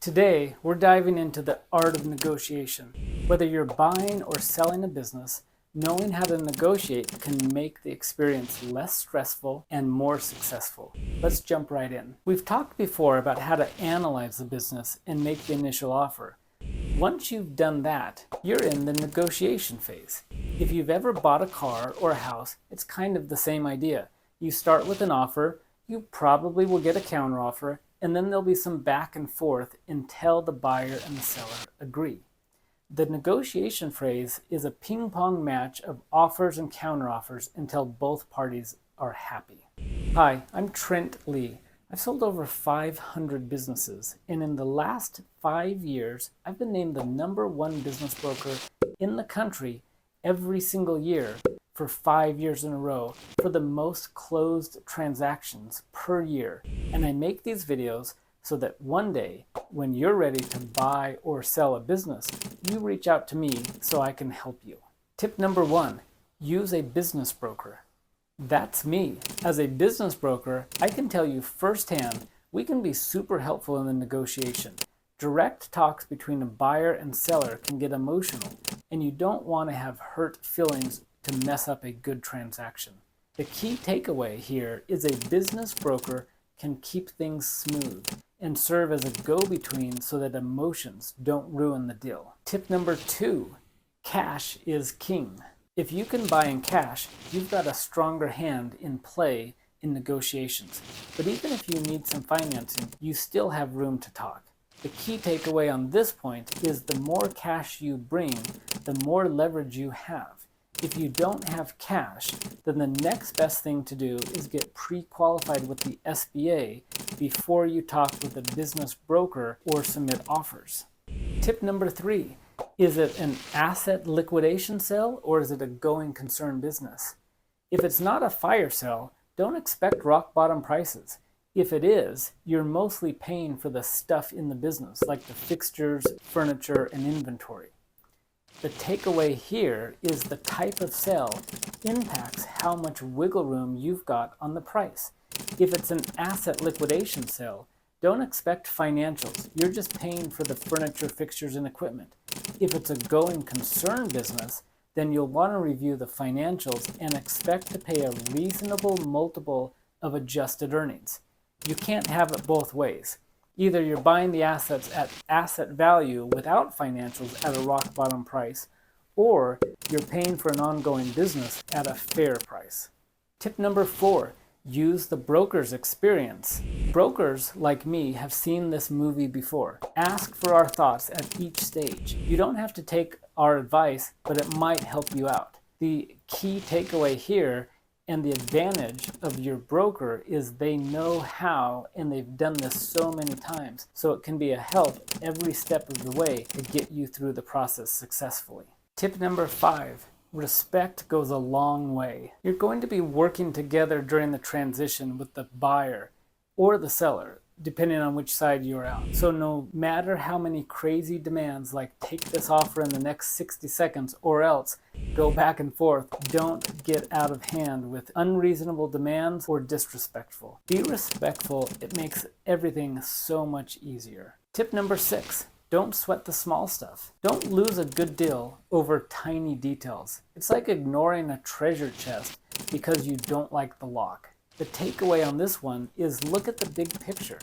Today, we're diving into the art of negotiation. Whether you're buying or selling a business, knowing how to negotiate can make the experience less stressful and more successful. Let's jump right in. We've talked before about how to analyze the business and make the initial offer. Once you've done that, you're in the negotiation phase. If you've ever bought a car or a house, it's kind of the same idea. You start with an offer, you probably will get a counteroffer, and then there'll be some back and forth until the buyer and the seller agree. The negotiation phase is a ping-pong match of offers and counteroffers until both parties are happy. Hi, I'm Trent Lee. I've sold over 500 businesses, and in the last 5 years, I've been named the #1 business broker in the country every single year for 5 years in a row for the most closed transactions per year. And I make these videos so that one day, when you're ready to buy or sell a business, you reach out to me so I can help you. Tip number 1, use a business broker. That's me. As a business broker, I can tell you firsthand, we can be super helpful in the negotiation. Direct talks between a buyer and seller can get emotional, and you don't want to have hurt feelings to mess up a good transaction. The key takeaway here is a business broker can keep things smooth and serve as a go-between so that emotions don't ruin the deal. Tip number 2, cash is king. If you can buy in cash, you've got a stronger hand in play in negotiations. But even if you need some financing, you still have room to talk. The key takeaway on this point is the more cash you bring, the more leverage you have. If you don't have cash, then the next best thing to do is get pre-qualified with the SBA before you talk with a business broker or submit offers. Tip number 3, is it an asset liquidation sale or is it a going concern business? If it's not a fire sale, don't expect rock bottom prices. If it is, you're mostly paying for the stuff in the business, like the fixtures, furniture, and inventory. The takeaway here is the type of sale impacts how much wiggle room you've got on the price. If it's an asset liquidation sale, don't expect financials. You're just paying for the furniture, fixtures, and equipment. If it's a going concern business, then you'll want to review the financials and expect to pay a reasonable multiple of adjusted earnings. You can't have it both ways. Either you're buying the assets at asset value without financials at a rock bottom price, or you're paying for an ongoing business at a fair price. Tip number 4, use the broker's experience. Brokers like me have seen this movie before. Ask for our thoughts at each stage. You don't have to take our advice, but it might help you out. The key takeaway here and the advantage of your broker is they know how, and they've done this so many times, so it can be a help every step of the way to get you through the process successfully. Tip number 5, respect goes a long way. You're going to be working together during the transition with the buyer or the seller, depending on which side you're on. So no matter how many crazy demands like take this offer in the next 60 seconds or else go back and forth, don't get out of hand with unreasonable demands or disrespectful. Be respectful. It makes everything so much easier. Tip number 6, don't sweat the small stuff. Don't lose a good deal over tiny details. It's like ignoring a treasure chest because you don't like the lock. The takeaway on this one is look at the big picture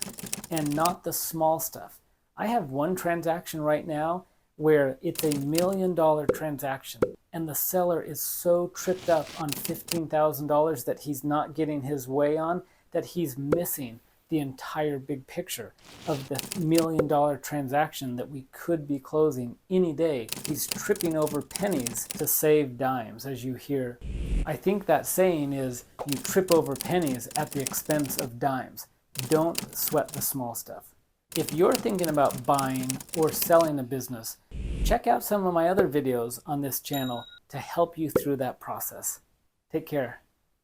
and not the small stuff. I have one transaction right now where it's $1 million transaction and the seller is so tripped up on $15,000 that he's not getting his way on that he's missing the entire big picture of the $1 million transaction that we could be closing any day. He's tripping over pennies to save dimes, as you hear. I think that saying is, you trip over pennies at the expense of dimes. Don't sweat the small stuff. If you're thinking about buying or selling a business, check out some of my other videos on this channel to help you through that process. Take care.